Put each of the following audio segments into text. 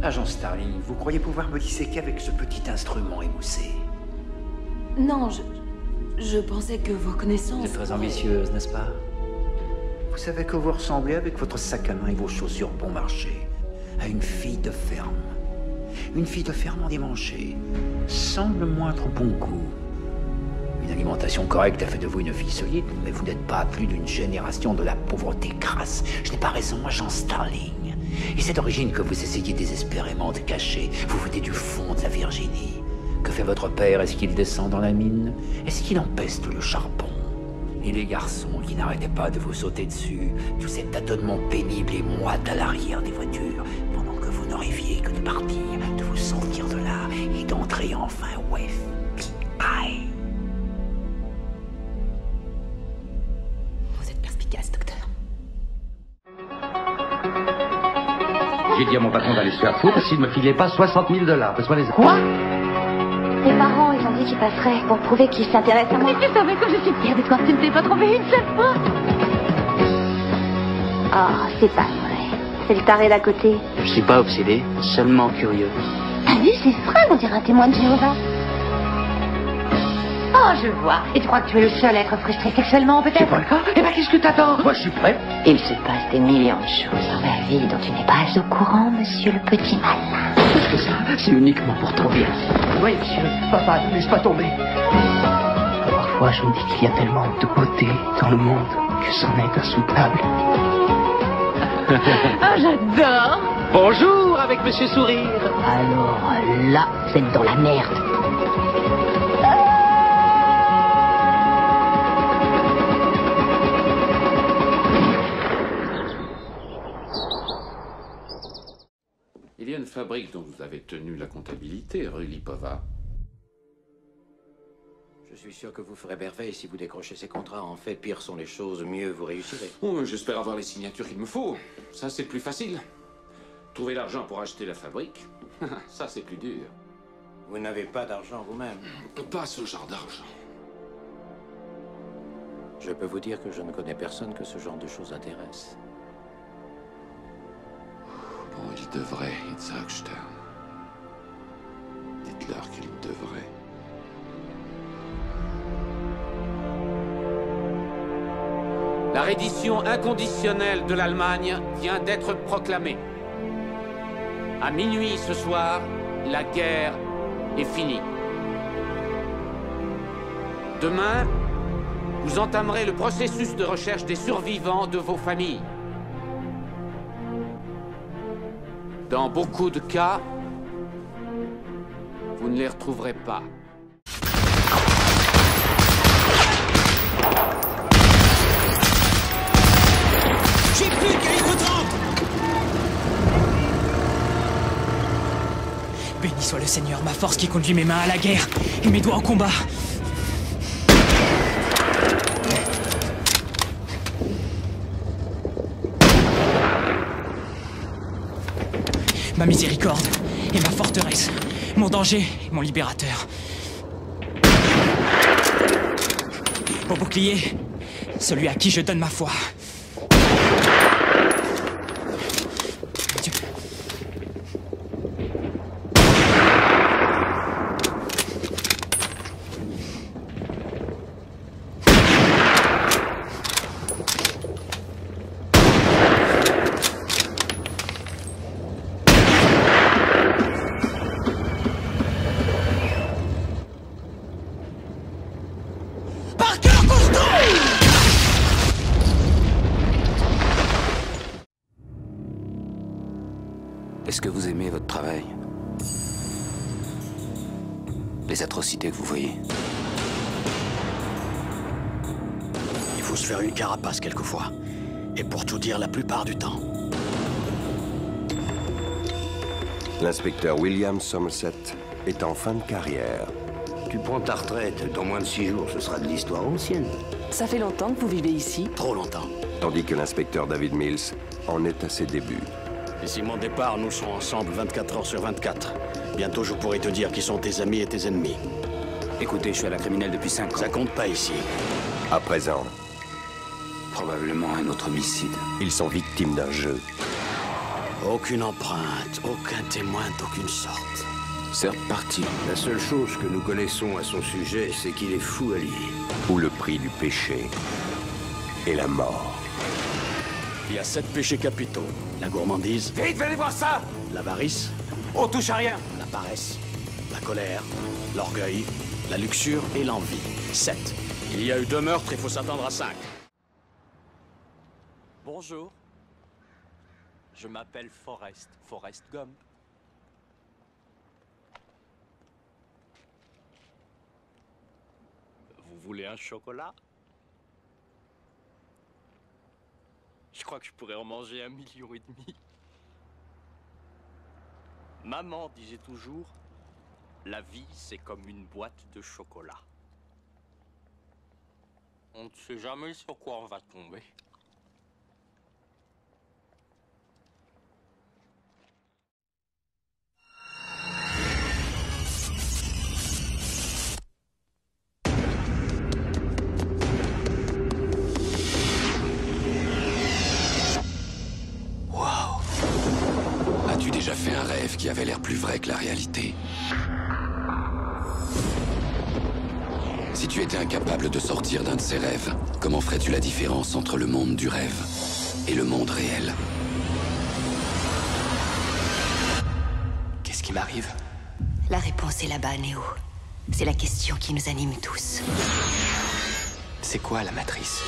Agent Starling, vous croyez pouvoir me disséquer avec ce petit instrument émoussé? Non, je pensais que vos connaissances... Vous êtes très ambitieuse, n'est-ce pas? Vous savez que vous ressemblez avec votre sac à main et vos chaussures bon marché à une fille de ferme. Une fille de ferme endimanchée, sans le moindre bon goût. Une alimentation correcte a fait de vous une fille solide, mais vous n'êtes pas à plus d'une génération de la pauvreté crasse. Je n'ai pas raison, agent Starling. Et c'est d'origine que vous essayez désespérément de cacher. Vous venez du fond de la Virginie. Que fait votre père? Est-ce qu'il descend dans la mine? Est-ce qu'il empeste le charbon? Et les garçons qui n'arrêtaient pas de vous sauter dessus, tous ces tâtonnements pénibles et moites à l'arrière des voitures, pendant que vous ne rêviez que de partir, de vous sortir de là et d'entrer enfin au FBI. Vous êtes perspicace, docteur. J'ai dit à mon patron d'aller se faire foutre s'il me filait pas 60 000 $. Parce qu'on les... Quoi? Mes parents, ils ont dit qu'ils passeraient pour prouver qu'ils s'intéressent à moi. Mais tu savais que je suis fière de toi, tu ne t'es pas trompée une seule fois. Oh, c'est pas vrai. C'est le taré d'à côté. Je suis pas obsédé, seulement curieux. T'as vu, c'est vrai, on dirait un témoin de Jéhovah. Oh, je vois. Et tu crois que tu es le seul à être frustré sexuellement, peut-être? C'est pas le cas? Eh ben, qu'est-ce que t'attends? Moi, je suis prêt. Il se passe des millions de choses dans ma vie dont tu n'es pas au courant, monsieur le petit malin. Parce que ça, c'est uniquement pour ton bien. Oui, monsieur. Papa, ne laisse pas tomber. Parfois, je me dis qu'il y a tellement de beauté dans le monde que c'en est insoutenable. Ah, j'adore. Bonjour, avec Monsieur Sourire. Alors là, vous êtes dans la merde. Il y a une fabrique dont vous avez tenu la comptabilité, rue Lipova. Je suis sûr que vous ferez merveille si vous décrochez ces contrats. En fait, pire sont les choses, mieux vous réussirez. Oh, j'espère avoir les signatures qu'il me faut. Ça, c'est plus facile. Trouver l'argent pour acheter la fabrique, ça, c'est plus dur. Vous n'avez pas d'argent vous-même. Pas ce genre d'argent. Je peux vous dire que je ne connais personne que ce genre de choses intéresse. Bon, il devrait, Itzhak Stern. Dites-leur qu'il devrait. La reddition inconditionnelle de l'Allemagne vient d'être proclamée. À minuit ce soir, la guerre est finie. Demain, vous entamerez le processus de recherche des survivants de vos familles. Dans beaucoup de cas, vous ne les retrouverez pas. J'ai plus de calibre 30. Béni soit le Seigneur, ma force qui conduit mes mains à la guerre et mes doigts au combat. Ma miséricorde est ma forteresse, mon danger est mon libérateur. Mon bouclier, celui à qui je donne ma foi. Dieu. Est-ce que vous aimez votre travail? Les atrocités que vous voyez? Il faut se faire une carapace quelquefois. Et pour tout dire, la plupart du temps. L'inspecteur William Somerset est en fin de carrière. Tu prends ta retraite, dans moins de 6 jours, ce sera de l'histoire ancienne. Ça fait longtemps que vous vivez ici? Trop longtemps. Tandis que l'inspecteur David Mills en est à ses débuts. D'ici mon départ, nous serons ensemble 24 heures sur 24. Bientôt, je pourrai te dire qui sont tes amis et tes ennemis. Écoutez, je suis à la criminelle depuis 5 ans. Ça compte pas ici. À présent, Probablement un autre homicide. ils sont victimes d'un jeu. Aucune empreinte, aucun témoin d'aucune sorte. Certes parti. La seule chose que nous connaissons à son sujet, c'est qu'il est fou allié. Où le prix du péché est la mort. Il y a 7 péchés capitaux. La gourmandise. Vite, venez voir ça! L'avarice. On touche à rien! La paresse. La colère. L'orgueil. La luxure et l'envie. 7. Il y a eu 2 meurtres, il faut s'attendre à 5. Bonjour. Je m'appelle Forrest Gump. Vous voulez un chocolat? Je crois que je pourrais en manger 1,5 million. Maman disait toujours, la vie c'est comme une boîte de chocolat. On ne sait jamais sur quoi on va tomber. As-tu déjà fait un rêve qui avait l'air plus vrai que la réalité? Si tu étais incapable de sortir d'un de ces rêves, comment ferais-tu la différence entre le monde du rêve et le monde réel? Qu'est-ce qui m'arrive? La réponse est là-bas, Néo. C'est la question qui nous anime tous. C'est quoi la matrice?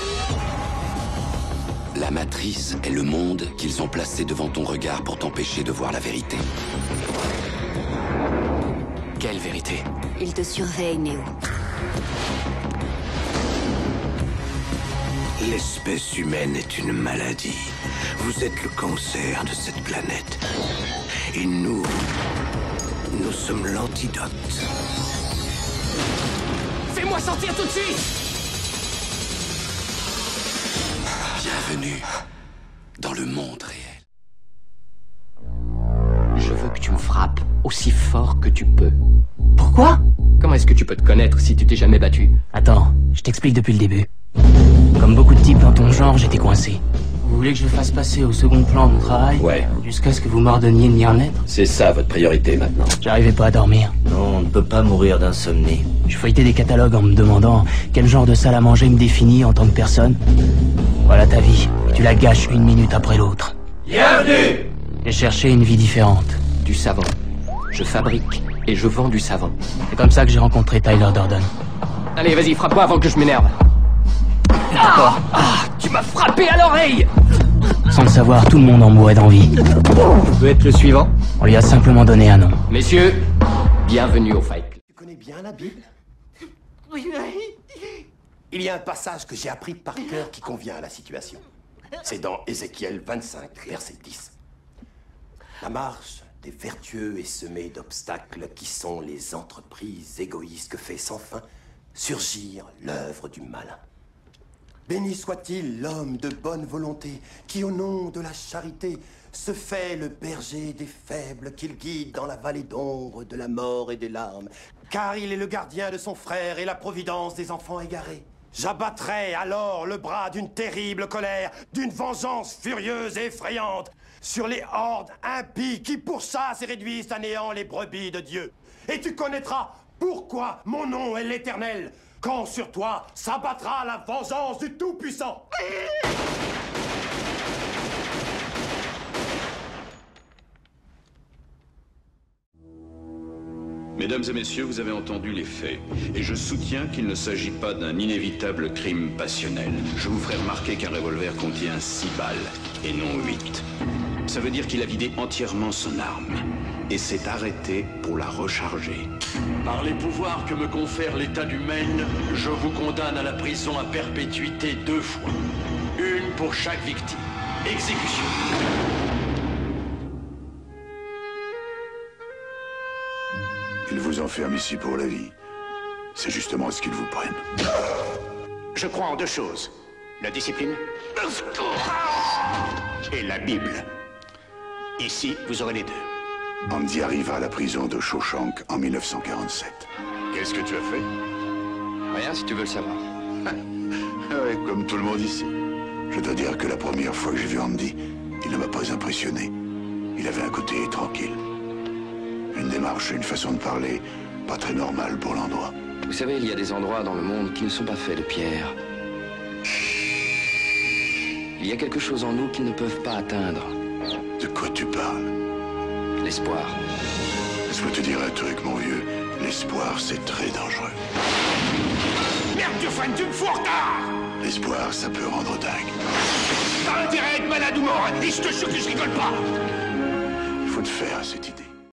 La matrice est le monde qu'ils ont placé devant ton regard pour t'empêcher de voir la vérité. Quelle vérité? Il te surveille, Néo. L'espèce humaine est une maladie. Vous êtes le cancer de cette planète. Et nous sommes l'antidote. Fais-moi sortir tout de suite! Bienvenue dans le monde réel. Je veux que tu me frappes aussi fort que tu peux. Pourquoi? Comment est-ce que tu peux te connaître si tu t'es jamais battu? Attends, je t'explique depuis le début. Comme beaucoup de types dans ton genre, j'étais coincé. Vous voulez que je fasse passer au second plan mon travail? Ouais. Jusqu'à ce que vous m'ordonniez de m'y remettre? C'est ça votre priorité maintenant. J'arrivais pas à dormir. Non, on ne peut pas mourir d'insomnie. Je feuilletais des catalogues en me demandant quel genre de salle à manger me définit en tant que personne. Voilà ta vie. Tu la gâches une minute après l'autre. Bienvenue! J'ai cherché une vie différente. Du savon. Je fabrique et je vends du savon. C'est comme ça que j'ai rencontré Tyler Durden. Allez, vas-y, frappe-moi avant que je m'énerve. D'accord. Tu m'as frappé à l'oreille! Sans le savoir, tout le monde en mourait d'envie. Je veux être le suivant? On lui a simplement donné un nom. Messieurs, bienvenue au Fight Club. Tu connais bien la Bible? Oui. Il y a un passage que j'ai appris par cœur qui convient à la situation. C'est dans Ézéchiel 25, verset 10. La marche des vertueux est semée d'obstacles qui sont les entreprises égoïstes que fait sans fin surgir l'œuvre du malin. Béni soit-il l'homme de bonne volonté qui, au nom de la charité, se fait le berger des faibles, qu'il guide dans la vallée d'ombre de la mort et des larmes, car il est le gardien de son frère et la providence des enfants égarés. J'abattrai alors le bras d'une terrible colère, d'une vengeance furieuse et effrayante, sur les hordes impies qui pourchassent et réduisent à néant les brebis de Dieu. Et tu connaîtras pourquoi mon nom est l'Éternel, quand sur toi s'abattra la vengeance du Tout-Puissant. Mesdames et messieurs, vous avez entendu les faits, et je soutiens qu'il ne s'agit pas d'un inévitable crime passionnel. Je vous ferai remarquer qu'un revolver contient 6 balles, et non 8. Ça veut dire qu'il a vidé entièrement son arme, et s'est arrêté pour la recharger. Par les pouvoirs que me confère l'État du Maine, je vous condamne à la prison à perpétuité 2 fois. Une pour chaque victime. Exécution. Ils vous enferment ici pour la vie. C'est justement ce qu'ils vous prennent. Je crois en 2 choses. La discipline et la Bible. Ici, vous aurez les 2. Andy arrive à la prison de Shawshank en 1947. Qu'est-ce que tu as fait? Rien si tu veux le savoir. Ouais, comme tout le monde ici. Je dois dire que la première fois que j'ai vu Andy, il ne m'a pas impressionné. Il avait un côté tranquille. Une démarche et une façon de parler pas très normale pour l'endroit. Vous savez, il y a des endroits dans le monde qui ne sont pas faits de pierre. Il y a quelque chose en nous qu'ils ne peuvent pas atteindre. De quoi tu parles? L'espoir. Laisse-moi te dire un truc, mon vieux. L'espoir, c'est très dangereux. Merde, Dufresne, tu me fous en retard! L'espoir, ça peut rendre dingue. T'as intérêt à être malade ou mort, et je te jure que je rigole pas! Il faut te faire à cette idée.